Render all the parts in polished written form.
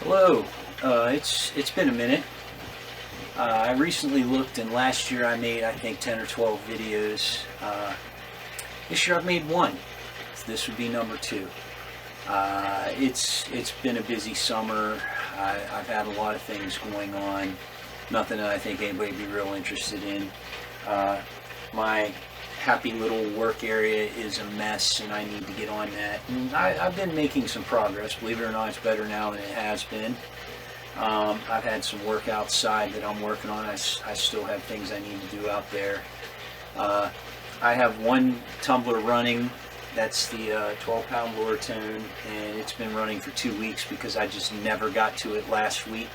Hello. It's been a minute. I recently looked, and last year I made, I think, 10 or 12 videos. This year I've made one. This would be number two. It's been a busy summer. I've had a lot of things going on. Nothing that I think anybody would be real interested in. My happy little work area is a mess, and I need to get on that. And I've been making some progress. Believe it or not, it's better now than it has been. I've had some work outside that I'm working on. I still have things I need to do out there. I have one tumbler running. That's the 12-pound lure tone, and it's been running for 2 weeks because I just never got to it last week.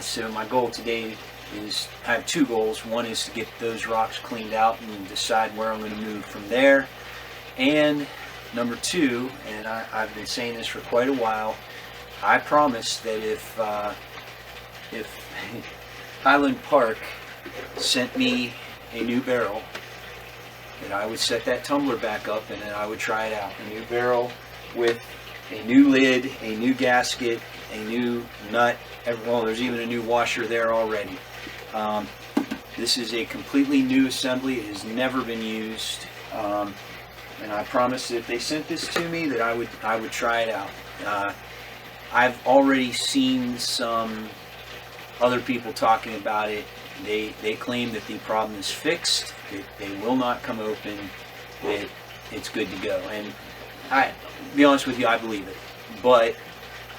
So my goal today is, I have two goals. One is to get those rocks cleaned out and decide where I'm going to move from there. And number two, and I've been saying this for quite a while, I promise that if Highland Park sent me a new barrel, that I would set that tumbler back up and then I would try it out. A new barrel with a new lid, a new gasket, a new nut. Well, there's even a new washer there already. This is a completely new assembly. It has never been used, and I promise that if they sent this to me, that I would try it out. I've already seen some other people talking about it. They claim that the problem is fixed, that they will not come open, that it's good to go. And to be honest with you, I believe it. But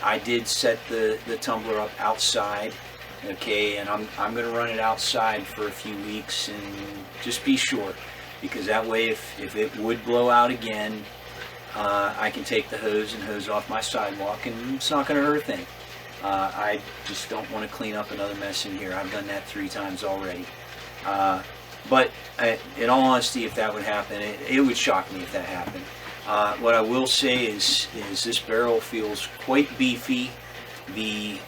I did set the tumbler up outside, okay, and I'm going to run it outside for a few weeks and just be sure, because that way if it would blow out again, I can take the hose and hose off my sidewalk, and it's not going to hurt a thing. I just don't want to clean up another mess in here. I've done that 3 times already. But in all honesty, if that would happen, it would shock me if that happened. What I will say is this barrel feels quite beefy. The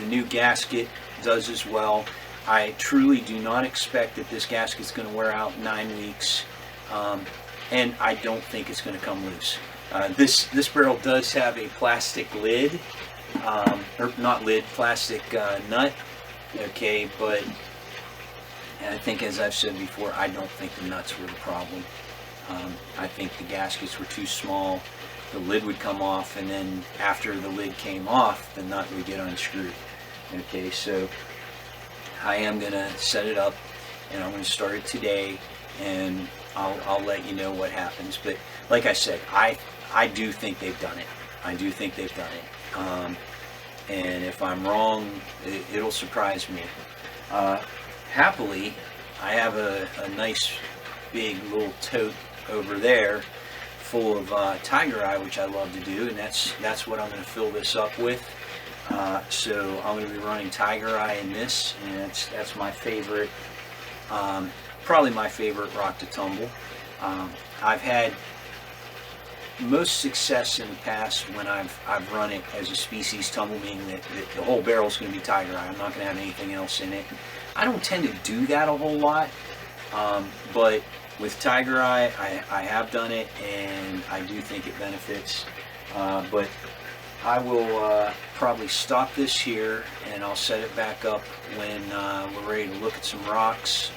new gasket does as well. I truly do not expect that this gasket's going to wear out in 9 weeks. And I don't think it's going to come loose. This barrel does have a plastic lid, or not lid, plastic nut, okay, but I think, as I've said before, I don't think the nuts were the problem. I think the gaskets were too small. The lid would come off, and then after the lid came off, the nut would get unscrewed. Okay, so I am going to set it up, and I'm going to start it today, and I'll let you know what happens. But like I said, I do think they've done it. I do think they've done it. And if I'm wrong, it'll surprise me. Happily, I have a nice big little tote over there full of Tiger Eye, which I love to do, and that's what I'm going to fill this up with. So I'm going to be running Tiger Eye in this, and that's my favorite, probably my favorite rock to tumble. I've had most success in the past when I've run it as a species tumble, meaning that the whole barrel is going to be Tiger Eye. I'm not going to have anything else in it. I don't tend to do that a whole lot, but with Tiger Eye, I have done it, and I do think it benefits. But I will probably stop this here, and I'll set it back up when we're ready to look at some rocks,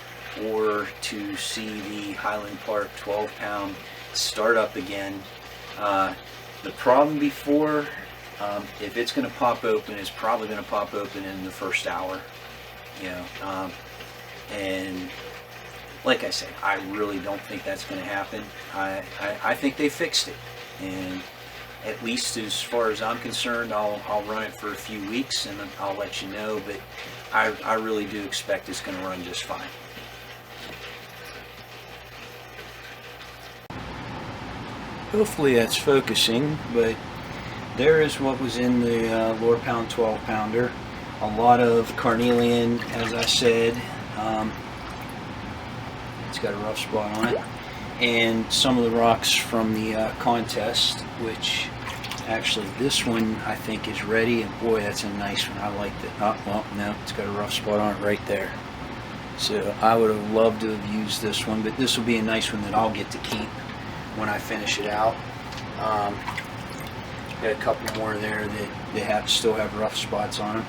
or to see the Highland Park 12-pound start up again. The problem before, if it's going to pop open, it's probably going to pop open in the first hour. You know, and like I said, I really don't think that's going to happen. I think they fixed it, and at least as far as I'm concerned, I'll run it for a few weeks, and I'll let you know. But I really do expect it's going to run just fine. Hopefully that's focusing, but there is what was in the Lure Pound 12-pounder. A lot of carnelian, as I said. It's got a rough spot on it. And some of the rocks from the contest, which actually this one I think is ready. And boy, that's a nice one. I liked it. Oh, well, no, it's got a rough spot on it right there. So I would have loved to have used this one, but this will be a nice one that I'll get to keep when I finish it out. Got a couple more there that they still have rough spots on them.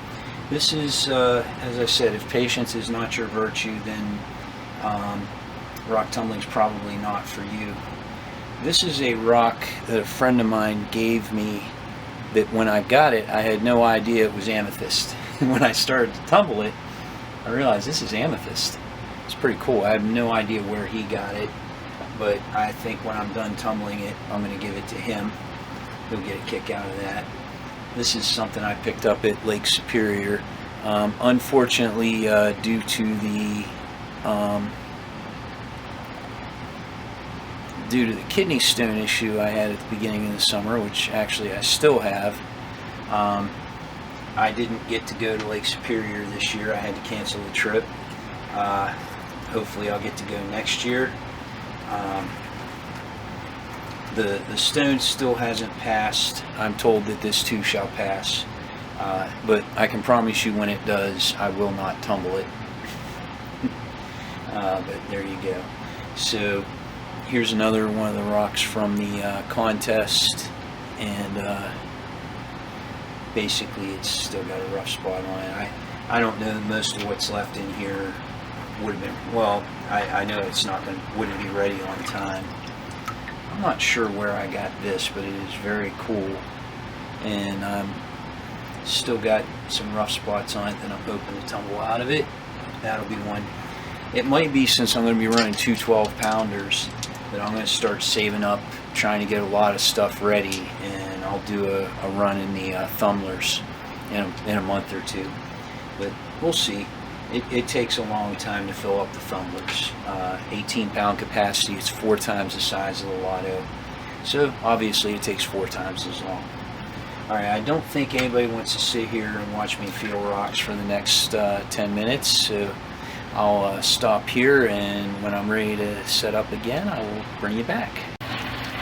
This is, as I said, if patience is not your virtue, then rock tumbling is probably not for you. This is a rock that a friend of mine gave me that when I got it, I had no idea it was amethyst. When I started to tumble it, I realized this is amethyst. It's pretty cool. I have no idea where he got it, but I think when I'm done tumbling it, I'm going to give it to him. He'll get a kick out of that. This is something I picked up at Lake Superior. Unfortunately, due to the kidney stone issue I had at the beginning of the summer, which actually I still have, I didn't get to go to Lake Superior this year. I had to cancel the trip. Hopefully I'll get to go next year. The stone still hasn't passed. I'm told that this too shall pass. But I can promise you when it does, I will not tumble it. But there you go. So here's another one of the rocks from the contest, and basically it's still got a rough spot on it. I don't know, most of what's left in here would have been, well, I know it's wouldn't be ready on time. I'm not sure where I got this, but it is very cool, and still got some rough spots on it that I'm hoping to tumble out of it. That'll be one. It might be, since I'm going to be running two 12-pounders, that I'm going to start saving up, trying to get a lot of stuff ready, and I'll do a run in the tumblers in a month or two. But we'll see. It takes a long time to fill up the tumblers. 18-pound capacity, it's 4 times the size of the Lotto. So obviously it takes 4 times as long. Alright, I don't think anybody wants to sit here and watch me feel rocks for the next 10 minutes, so I'll stop here, and when I'm ready to set up again, I will bring you back.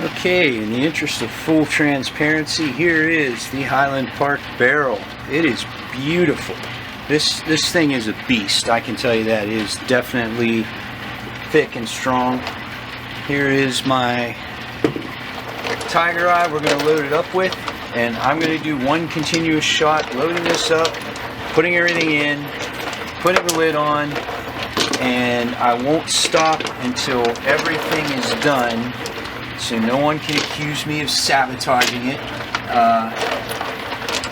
Okay, in the interest of full transparency, here is the Highland Park barrel. It is beautiful. This thing is a beast, I can tell you that. It is definitely thick and strong. Here is my tiger eye we're going to load it up with, and I'm going to do one continuous shot, loading this up, putting everything in, putting the lid on, and I won't stop until everything is done, so no one can accuse me of sabotaging it.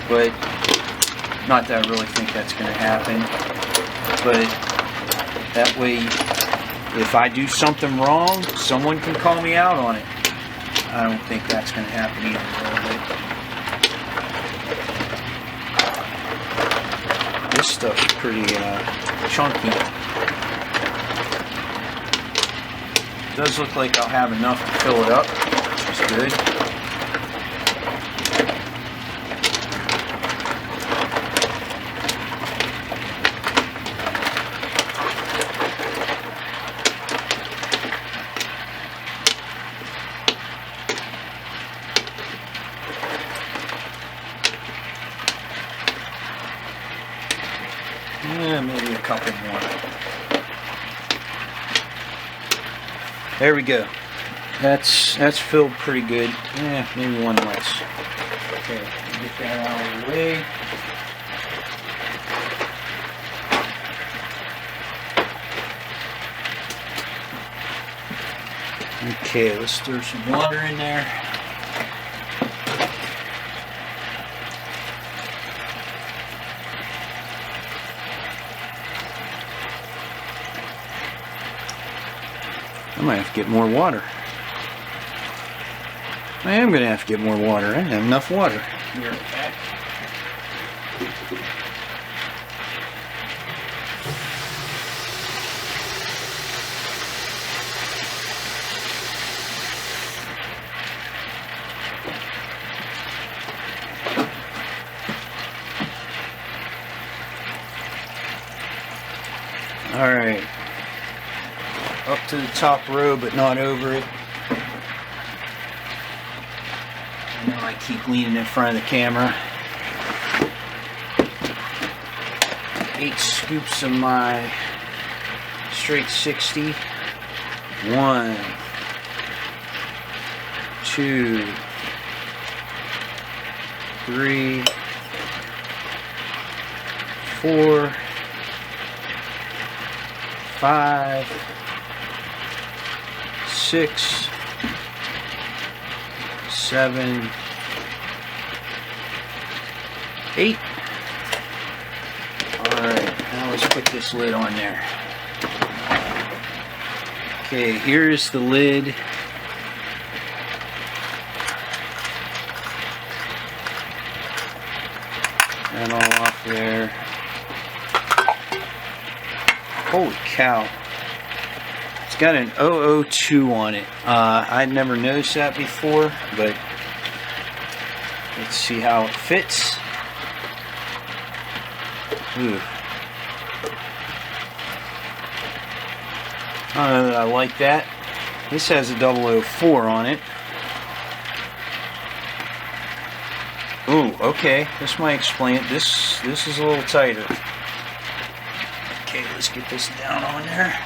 But not that I really think that's going to happen, but that way if I do something wrong, someone can call me out on it. I don't think that's going to happen either a little bit. This stuff is pretty chunky. It does look like I'll have enough to fill it up, which is good. Yeah, maybe a couple more. There we go. That's filled pretty good. Yeah, maybe one less. Okay, get that out of the way. Okay, let's throw some water in there. I might have to get more water. I am going to have to get more water. I didn't have enough water. All right. Up to the top row, but not over it. I know I keep leaning in front of the camera. 8 scoops of my straight 60. 1, 2, 3, 4, 5, 6, 7, 8. Alright, now let's put this lid on there. Okay, here's the lid. And all off there. Holy cow. It's got an 002 on it. I'd never noticed that before, but let's see how it fits. Ooh. I don't know that I like that. This has a 004 on it. Ooh, okay. This might explain it. This is a little tighter. Okay, let's get this down on there.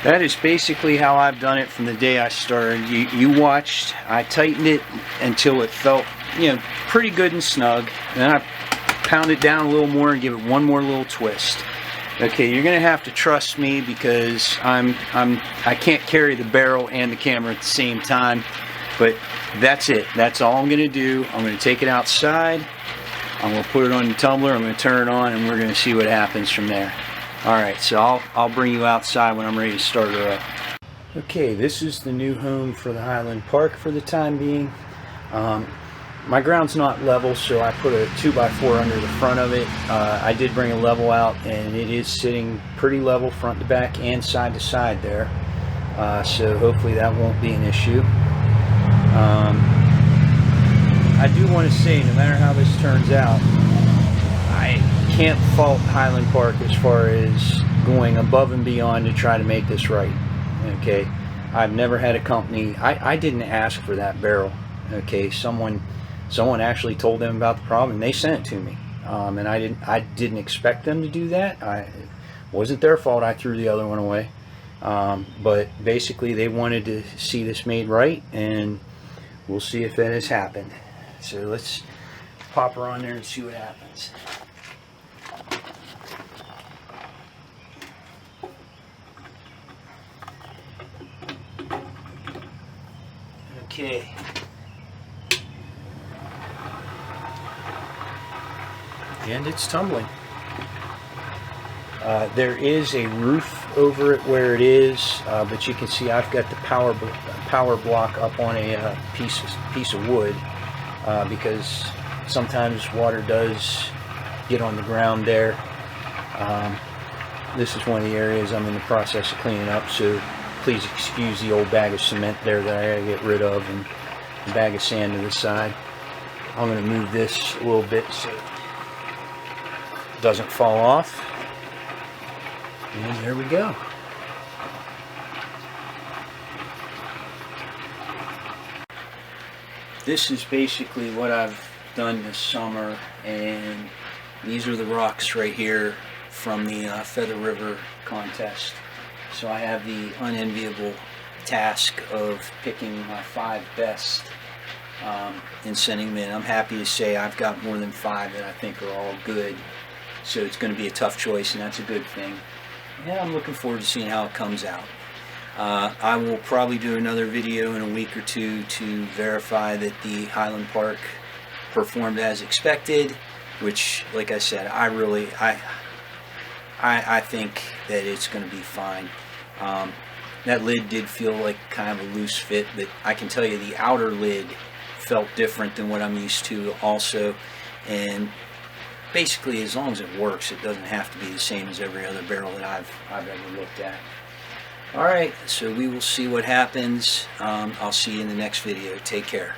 That is basically how I've done it from the day I started. You watched. I tightened it until it felt, pretty good and snug. Then I pound it down a little more and give it one more little twist. Okay, you're gonna have to trust me because I can't carry the barrel and the camera at the same time. But that's it. That's all I'm gonna do. I'm gonna take it outside. I'm gonna put it on the tumbler. I'm gonna turn it on, and we're gonna see what happens from there. Alright, so I'll bring you outside when I'm ready to start her up. Okay, this is the new home for the Highland Park for the time being. My ground's not level, so I put a 2x4 under the front of it. I did bring a level out, and it is sitting pretty level front to back and side to side there. So hopefully that won't be an issue. I do want to say, no matter how this turns out, I can't fault Highland Park as far as going above and beyond to try to make this right. Okay, I've never had a company. I didn't ask for that barrel. Okay, someone actually told them about the problem and they sent it to me. And I didn't expect them to do that. It wasn't their fault. I threw the other one away. But basically they wanted to see this made right, and we'll see if that has happened. So let's pop her on there and see what happens. Okay. And it's tumbling. There is a roof over it where it is, but you can see I've got the power block up on a piece of wood, because sometimes water does get on the ground there. This is one of the areas I'm in the process of cleaning up, so please excuse the old bag of cement there that I gotta get rid of, and a bag of sand to the side. I'm going to move this a little bit so it doesn't fall off. And there we go. This is basically what I've done this summer, and these are the rocks right here from the Feather River contest. So I have the unenviable task of picking my 5 best and sending them in. I'm happy to say I've got more than 5 that I think are all good. So it's going to be a tough choice, and that's a good thing. And I'm looking forward to seeing how it comes out. I will probably do another video in a week or two to verify that the Highland Park performed as expected, which, like I said, I think that it's going to be fine. That lid did feel like kind of a loose fit, but I can tell you the outer lid felt different than what I'm used to also. And basically, as long as it works, it doesn't have to be the same as every other barrel that I've ever looked at. Alright, so we will see what happens. I'll see you in the next video. Take care.